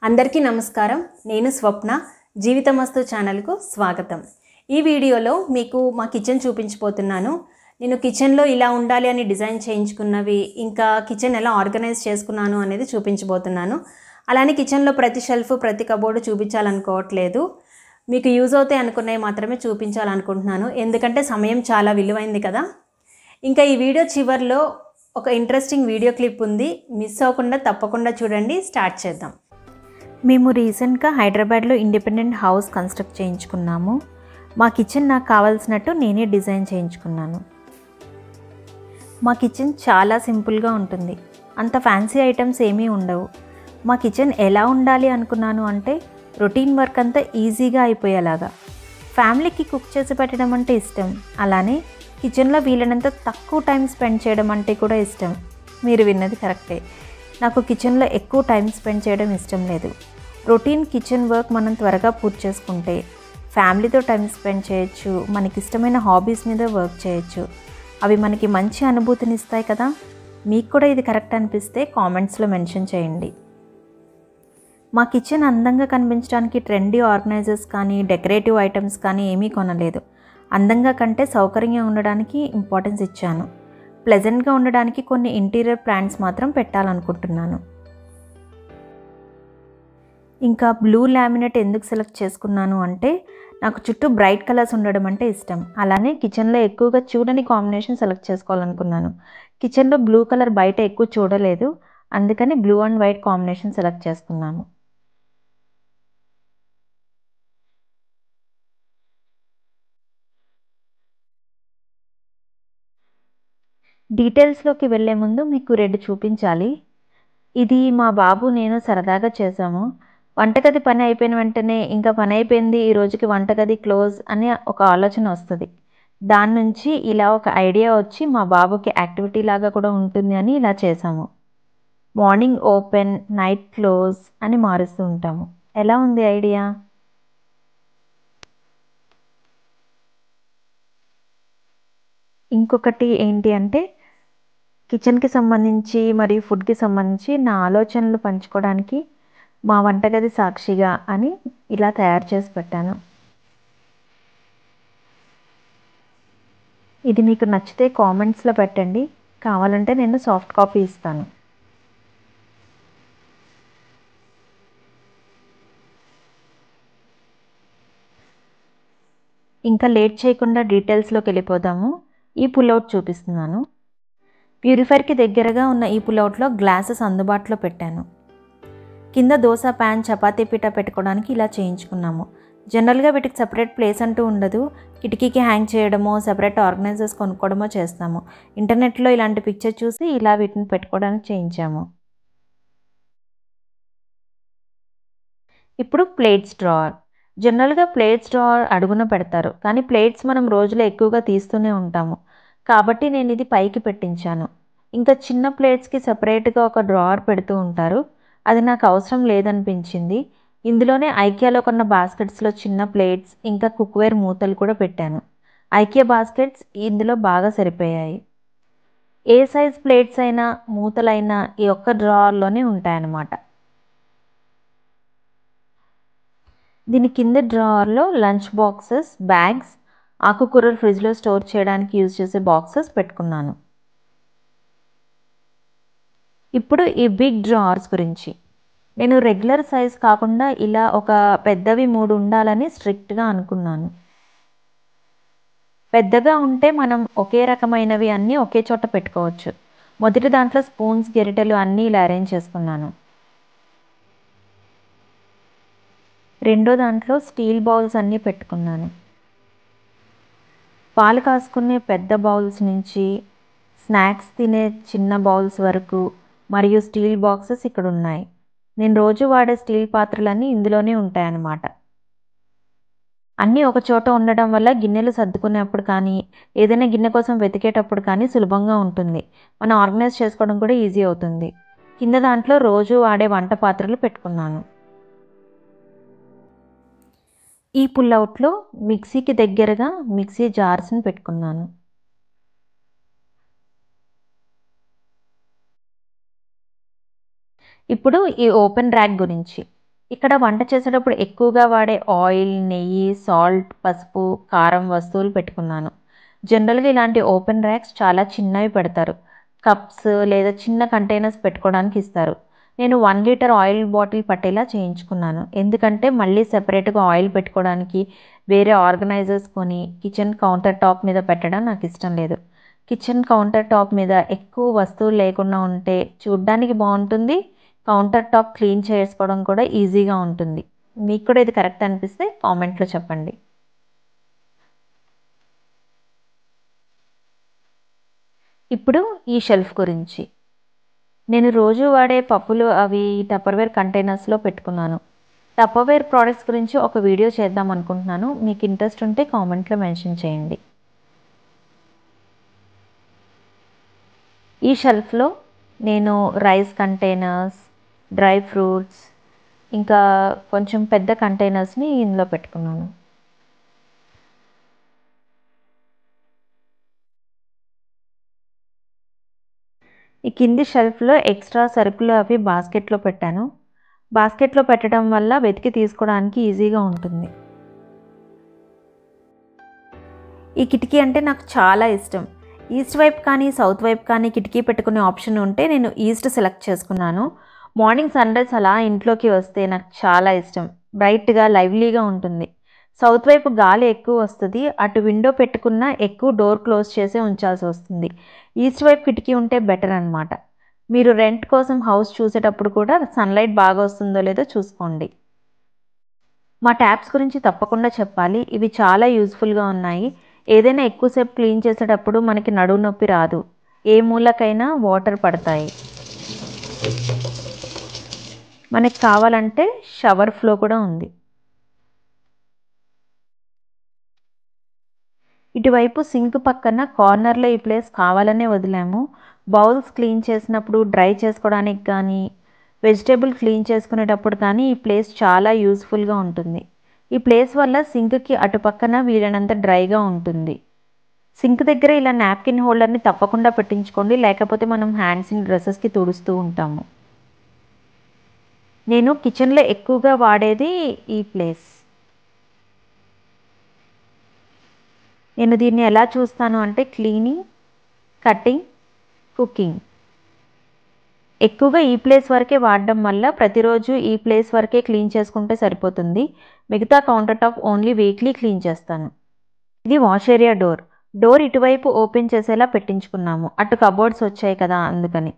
అందరికీ నమస్కారం. నేను స్వప్న. జీవితమస్తు ఛానల్కు స్వాగతం. ఈ వీడియోలో మీకు మా కిచెన్ చూపించబోతున్నాను. నేను కిచెన్లో ఇలా ఉండాలి అని డిజైన్ చేయించుకున్నవి, ఇంకా కిచెన్ ఎలా ఆర్గనైజ్ చేసుకున్నాను అనేది చూపించబోతున్నాను. అలానే కిచెన్లో ప్రతి షెల్ఫ్, ప్రతి కబోర్డు చూపించాలనుకోవట్లేదు. మీకు యూజ్ అవుతాయి అనుకున్నవి మాత్రమే చూపించాలనుకుంటున్నాను, ఎందుకంటే సమయం చాలా విలువైంది కదా. ఇంకా ఈ వీడియో చివరిలో ఒక ఇంట్రెస్టింగ్ వీడియో క్లిప్ ఉంది, మిస్ అవ్వకుండా తప్పకుండా చూడండి. స్టార్ట్ చేద్దాం. మేము రీసెంట్గా హైదరాబాద్లో ఇండిపెండెంట్ హౌస్ కన్స్ట్రక్ట్ చేయించుకున్నాము. మా కిచెన్ నాకు కావాల్సినట్టు నేనే డిజైన్ చేయించుకున్నాను. మా కిచెన్ చాలా సింపుల్గా ఉంటుంది, అంత ఫ్యాన్సీ ఐటమ్స్ ఏమీ ఉండవు. మా కిచెన్ ఎలా ఉండాలి అనుకున్నాను అంటే రొటీన్ వర్క్ అంతా ఈజీగా అయిపోయేలాగా. ఫ్యామిలీకి కుక్ చేసి పెట్టడం అంటే ఇష్టం, అలానే కిచెన్లో వీలైనంత తక్కువ టైం స్పెండ్ చేయడం అంటే కూడా ఇష్టం. మీరు విన్నది కరెక్టే, నాకు కిచెన్లో ఎక్కువ టైం స్పెండ్ చేయడం ఇష్టం లేదు. రొటీన్ కిచెన్ వర్క్ మనం త్వరగా పూర్తి చేసుకుంటే ఫ్యామిలీతో టైం స్పెండ్ చేయొచ్చు, మనకి ఇష్టమైన హాబీస్ మీద వర్క్ చేయొచ్చు. అవి మనకి మంచి అనుభూతిని ఇస్తాయి కదా. మీకు కూడా ఇది కరెక్ట్ అనిపిస్తే కామెంట్స్లో మెన్షన్ చేయండి. మా కిచెన్ అందంగా కనిపించడానికి ట్రెండీ ఆర్గనైజర్స్ కానీ డెకరేటివ్ ఐటమ్స్ కానీ ఏమీ కొనలేదు. అందంగా కంటే సౌకర్యంగా ఉండడానికి ఇంపార్టెన్స్ ఇచ్చాను. ప్లెజెంట్గా ఉండడానికి కొన్ని ఇంటీరియర్ ప్లాంట్స్ మాత్రం పెట్టాలనుకుంటున్నాను. ఇంకా బ్లూ లామినేట్ ఎందుకు సెలెక్ట్ చేసుకున్నాను అంటే నాకు చుట్టూ బ్రైట్ కలర్స్ ఉండడం అంటే ఇష్టం. అలానే కిచెన్లో ఎక్కువగా చూడని కాంబినేషన్ సెలెక్ట్ చేసుకోవాలనుకున్నాను. కిచెన్లో బ్లూ కలర్ బయట ఎక్కువ చూడలేదు, అందుకని blue and white combination select చేసుకున్నాను. డీటెయిల్స్లోకి వెళ్ళే ముందు మీకు 2 చూపించాలి. ఇది మా బాబు నేను సరదాగా చేసాము. వంటగది పని అయిపోయిన వెంటనే ఇంకా పని అయిపోయింది, ఈ రోజుకి వంటగది క్లోజ్ అని ఒక ఆలోచన వస్తుంది. దాని నుంచి ఇలా ఒక ఐడియా వచ్చి మా బాబుకి యాక్టివిటీ లాగా కూడా ఉంటుంది అని ఇలా చేసాము. మార్నింగ్ ఓపెన్, నైట్ క్లోజ్ అని మారుస్తూ ఉంటాము. ఎలా ఉంది ఐడియా? ఇంకొకటి ఏంటి అంటే కిచెన్కి సంబంధించి మరియు ఫుడ్కి సంబంధించి నా ఆలోచనలు పంచుకోవడానికి మా వంటగది సాక్షిగా అని ఇలా తయారు చేసి పెట్టాను. ఇది మీకు నచ్చితే కామెంట్స్లో పెట్టండి, కావాలంటే నేను సాఫ్ట్ కాపీ ఇస్తాను. ఇంకా లేట్ చేయకుండా డీటెయిల్స్లోకి వెళ్ళిపోదాము. ఈ పుల్అవుట్ చూపిస్తున్నాను. ప్యూరిఫైర్కి దగ్గరగా ఉన్న ఈ పుల్అవుట్లో గ్లాసెస్ అందుబాటులో పెట్టాను. కింద దోశ ప్యాన్, చపాతీ పీట పెట్టుకోవడానికి ఇలా చేయించుకున్నాము. జనరల్గా వీటికి సపరేట్ ప్లేస్ అంటూ ఉండదు. కిటికీకి హ్యాంగ్ చేయడమో సపరేట్ ఆర్గనైజర్స్ కొనుక్కోవడమో చేస్తాము. ఇంటర్నెట్లో ఇలాంటి పిక్చర్ చూసి ఇలా వీటిని పెట్టుకోవడానికి చేయించాము. ఇప్పుడు ప్లేట్స్ డ్రావర్. జనరల్గా ప్లేట్స్ డ్రావర్ అడుగున పెడతారు, కానీ ప్లేట్స్ మనం రోజులో ఎక్కువగా తీస్తూనే ఉంటాము, కాబట్టి నేను ఇది పైకి పెట్టించాను. ఇంకా చిన్న ప్లేట్స్కి సపరేట్గా ఒక డ్రావర్ పెడుతూ ఉంటారు, అది నాకు అవసరం లేదనిపించింది. ఇందులోనే ఐకియాలో కొన్న బాస్కెట్స్లో చిన్న ప్లేట్స్ ఇంకా కుక్వేర్ మూతలు కూడా పెట్టాను. ఐకియా బాస్కెట్స్ ఇందులో బాగా సరిపోయాయి. ఏ సైజ్ ప్లేట్స్ అయినా మూతలైనా ఈ ఒక్క డ్రావర్లోనే ఉంటాయన్నమాట. దీని కింద డ్రావర్లో లంచ్ బాక్సెస్, బ్యాగ్స్, ఆకుకూరలు ఫ్రిడ్జ్లో స్టోర్ చేయడానికి యూజ్ చేసే బాక్సెస్ పెట్టుకున్నాను. ఇప్పుడు ఈ బిగ్ డ్రావర్స్ గురించి. నేను రెగ్యులర్ సైజ్ కాకుండా ఇలా ఒక పెద్దవి 3 ఉండాలని స్ట్రిక్ట్గా అనుకున్నాను. పెద్దగా ఉంటే మనం ఒకే రకమైనవి అన్నీ ఒకే చోట పెట్టుకోవచ్చు. మొదటి దాంట్లో స్పూన్స్, గెరిటెలు అన్నీ ఇలా అరేంజ్ చేసుకున్నాను. రెండో దాంట్లో స్టీల్ బౌల్స్ అన్నీ పెట్టుకున్నాను. పాలు కాసుకునే పెద్ద బౌల్స్ నుంచి స్నాక్స్ తినే చిన్న బౌల్స్ వరకు మరియు స్టీల్ బాక్సెస్ ఇక్కడ ఉన్నాయి. నేను రోజు వాడే స్టీల్ పాత్రలన్నీ ఇందులోనే ఉంటాయన్నమాట. అన్నీ ఒక చోట ఉండడం వల్ల గిన్నెలు సర్దుకునేప్పుడు కానీ ఏదైనా గిన్నె కోసం వెతికేటప్పుడు కానీ సులభంగా ఉంటుంది. మనం ఆర్గనైజ్ చేసుకోవడం కూడా ఈజీ అవుతుంది. కింద దాంట్లో రోజు వాడే వంట పాత్రలు పెట్టుకున్నాను. ఈ పుల్అవుట్లో మిక్సీకి దగ్గరగా మిక్సీ జార్స్ని పెట్టుకున్నాను. ఇప్పుడు ఈ ఓపెన్ ర్యాక్ గురించి. ఇక్కడ వంట చేసేటప్పుడు ఎక్కువగా వాడే ఆయిల్, నెయ్యి, సాల్ట్, పసుపు, కారం వస్తువులు పెట్టుకున్నాను. జనరల్గా ఇలాంటి ఓపెన్ ర్యాక్స్ చాలా చిన్నవి పెడతారు. కప్స్ లేదా చిన్న కంటైనర్స్ పెట్టుకోవడానికి ఇస్తారు. నేను 1 లీటర్ ఆయిల్ బాటిల్ పట్టేలా చేయించుకున్నాను. ఎందుకంటే మళ్ళీ సెపరేట్గా ఆయిల్ పెట్టుకోవడానికి వేరే ఆర్గనైజర్స్ కొని కిచెన్ కౌంటర్ టాప్ మీద పెట్టడం నాకు ఇష్టం లేదు. కిచెన్ కౌంటర్ టాప్ మీద ఎక్కువ వస్తువులు లేకుండా ఉంటే చూడ్డానికి బాగుంటుంది. కౌంటర్ టాప్ క్లీన్ చేసుకోవడం కూడా ఈజీగా ఉంటుంది. మీకు కూడా ఇది కరెక్ట్ అనిపిస్తే కామెంట్లో చెప్పండి. ఇప్పుడు ఈ షెల్ఫ్ గురించి. నేను రోజు వాడే పప్పులు అవి టప్పర్వేర్ కంటైనర్స్లో పెట్టుకున్నాను. టప్పర్వేర్ ప్రోడక్ట్స్ గురించి ఒక వీడియో చేద్దాం అనుకుంటున్నాను. మీకు ఇంట్రెస్ట్ ఉంటే కామెంట్లో మెన్షన్ చేయండి. ఈ షెల్ఫ్లో నేను రైస్ కంటైనర్స్, డ్రై ఫ్రూట్స్, ఇంకా కొంచెం పెద్ద కంటైనర్స్ని ఇందులో పెట్టుకున్నాను. ఈ కింది షెల్ఫ్లో ఎక్స్ట్రా సరుకులు అవి బాస్కెట్లో పెట్టాను. బాస్కెట్లో పెట్టడం వల్ల వెతికి తీసుకోవడానికి ఈజీగా ఉంటుంది. ఈ కిటికీ అంటే నాకు చాలా ఇష్టం. ఈస్ట్ వైపు కానీ సౌత్ వైపు కానీ కిటికీ పెట్టుకునే ఆప్షన్ ఉంటే నేను ఈస్ట్ సెలెక్ట్ చేసుకున్నాను. మార్నింగ్ సన్ రైజ్ అలా ఇంట్లోకి వస్తే నాకు చాలా ఇష్టం. బ్రైట్గా లైవ్లీగా ఉంటుంది. సౌత్ వైపు గాలి ఎక్కువ వస్తుంది. అటు విండో పెట్టుకున్నా ఎక్కువ డోర్ క్లోజ్ చేసే ఉంచాల్సి వస్తుంది. ఈస్ట్ వైపు కిటికీ ఉంటే బెటర్ అన్నమాట. మీరు రెంట్ కోసం హౌస్ చూసేటప్పుడు కూడా సన్లైట్ బాగా వస్తుందో లేదో చూసుకోండి. మా ట్యాప్స్ గురించి తప్పకుండా చెప్పాలి. ఇవి చాలా యూజ్ఫుల్గా ఉన్నాయి. ఏదైనా ఎక్కువసేపు క్లీన్ చేసేటప్పుడు మనకి నడుము నొప్పి రాదు. ఏ మూలకైనా వాటర్ పడతాయి. మనకి కావాలంటే షవర్ ఫ్లో కూడా ఉంది. ఇటువైపు సింక్ పక్కన కార్నర్లో ఈ ప్లేస్ కావాలనే వదిలాము. బౌల్స్ క్లీన్ చేసినప్పుడు డ్రై చేసుకోవడానికి కానీ వెజిటేబుల్ క్లీన్ చేసుకునేటప్పుడు కానీ ఈ ప్లేస్ చాలా యూజ్ఫుల్గా ఉంటుంది. ఈ ప్లేస్ వల్ల సింక్కి అటుపక్కన వీలైనంత డ్రైగా ఉంటుంది. సింక్ దగ్గర ఇలా నాప్కిన్ హోల్డర్ని తప్పకుండా పెట్టించుకోండి, లేకపోతే మనం హ్యాండ్స్ని డ్రెస్సెస్కి తుడుస్తూ ఉంటాము. నేను కిచెన్లో ఎక్కువగా వాడేది ఈ ప్లేస్. నేను దీన్ని ఎలా చూస్తాను అంటే క్లీనింగ్, కటింగ్, కుకింగ్. ఎక్కువగా ఈ ప్లేస్ వరకే వాడడం వల్ల ప్రతిరోజు ఈ ప్లేస్ వరకే క్లీన్ చేసుకుంటే సరిపోతుంది. మిగతా counter top only weekly clean చేస్తాను. ఇది వాష్ ఏరియా డోర్. డోర్ ఇటువైపు ఓపెన్ చేసేలా పెట్టించుకున్నాము. అటు కబోర్డ్స్ వచ్చాయి కదా అందుకని.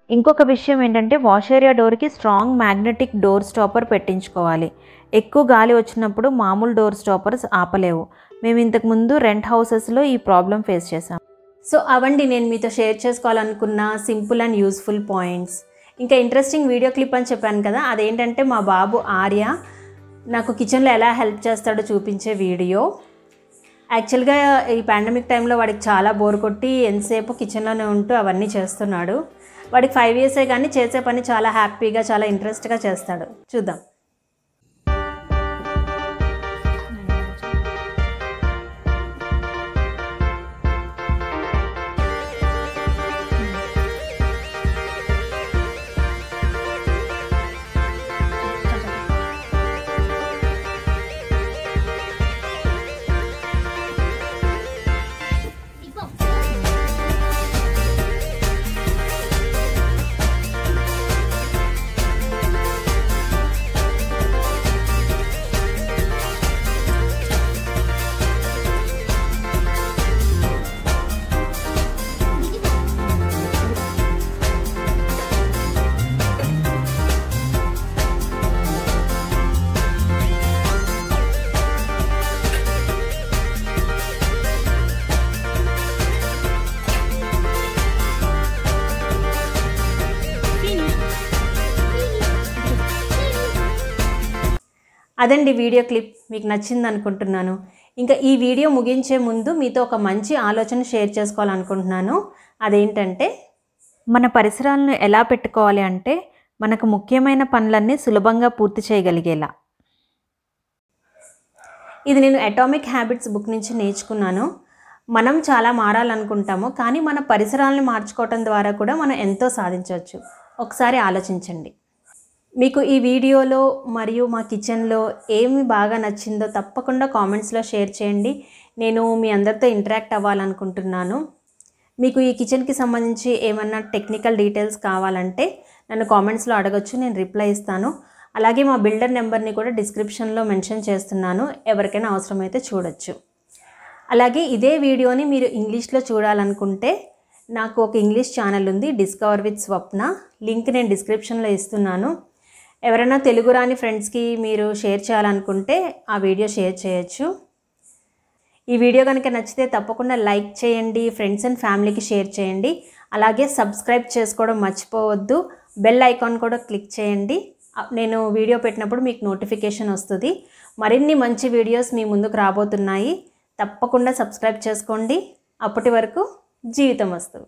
ఇంకొక విషయం ఏంటంటే వాష్ ఏరియా డోర్కి స్ట్రాంగ్ మ్యాగ్నెటిక్ డోర్ స్టాపర్ పెట్టించుకోవాలి. ఎక్కువ గాలి వచ్చినప్పుడు మామూలు డోర్ స్టాపర్స్ ఆపలేవు. మేము ఇంతకుముందు రెంట్ హౌసెస్లో ఈ ప్రాబ్లం ఫేస్ చేసాం. సో అవండి నేను మీతో షేర్ చేసుకోవాలనుకున్న సింపుల్ అండ్ యూస్ఫుల్ పాయింట్స్. ఇంకా ఇంట్రెస్టింగ్ వీడియో క్లిప్ అని చెప్పాను కదా, అదేంటంటే మా బాబు ఆర్య నాకు కిచెన్లో ఎలా హెల్ప్ చేస్తాడో చూపించే వీడియో. యాక్చువల్గా ఈ పాండమిక్ టైంలో వాడికి చాలా బోర్ కొట్టి ఎంతసేపు కిచెన్లోనే ఉంటూ అవన్నీ చేస్తున్నాడు. వాడికి 5 years కానీ చేసే పని చాలా హ్యాపీగా చాలా ఇంట్రెస్ట్గా చేస్తాడు. చూద్దాం. అదండి వీడియో క్లిప్. మీకు నచ్చింది అనుకుంటున్నాను. ఇంకా ఈ వీడియో ముగించే ముందు మీతో ఒక మంచి ఆలోచన షేర్ చేసుకోవాలనుకుంటున్నాను. అదేంటంటే మన పరిసరాలను ఎలా పెట్టుకోవాలి అంటే మనకు ముఖ్యమైన పనులన్నీ సులభంగా పూర్తి చేయగలిగేలా. ఇది నేను అటామిక్ హ్యాబిట్స్ బుక్ నుంచి నేర్చుకున్నాను. మనం చాలా మారాలనుకుంటాము, కానీ మన పరిసరాలను మార్చుకోవటం ద్వారా కూడా మనం ఎంతో సాధించవచ్చు. ఒకసారి ఆలోచించండి. మీకు ఈ వీడియోలో మరియు మా కిచెన్లో ఏమి బాగా నచ్చిందో తప్పకుండా కామెంట్స్లో షేర్ చేయండి. నేను మీ అందరితో ఇంటరాక్ట్ అవ్వాలనుకుంటున్నాను. మీకు ఈ కిచెన్కి సంబంధించి ఏమన్నా టెక్నికల్ డీటెయిల్స్ కావాలంటే నన్ను కామెంట్స్లో అడగొచ్చు, నేను రిప్లై ఇస్తాను. అలాగే మా బిల్డర్ నెంబర్ని కూడా డిస్క్రిప్షన్లో మెన్షన్ చేస్తున్నాను, ఎవరికైనా అవసరమైతే చూడొచ్చు. అలాగే ఇదే వీడియోని మీరు ఇంగ్లీష్లో చూడాలనుకుంటే నాకు ఒక ఇంగ్లీష్ ఛానల్ ఉంది, డిస్కవర్ విత్ స్వప్న. లింక్ నేను డిస్క్రిప్షన్లో ఇస్తున్నాను. ఎవరైనా తెలుగు రాని ఫ్రెండ్స్కి మీరు షేర్ చేయాలనుకుంటే ఆ వీడియో షేర్ చేయొచ్చు. ఈ వీడియో కనుక నచ్చితే తప్పకుండా లైక్ చేయండి, ఫ్రెండ్స్ అండ్ ఫ్యామిలీకి షేర్ చేయండి. అలాగే సబ్స్క్రైబ్ చేసుకోవడం మర్చిపోవద్దు. బెల్ ఐకాన్ కూడా క్లిక్ చేయండి. నేను వీడియో పెట్టినప్పుడు మీకు నోటిఫికేషన్ వస్తుంది. మరిన్ని మంచి వీడియోస్ మీ ముందుకు రాబోతున్నాయి. తప్పకుండా సబ్స్క్రైబ్ చేసుకోండి. అప్పటి వరకు జీవితమస్తు.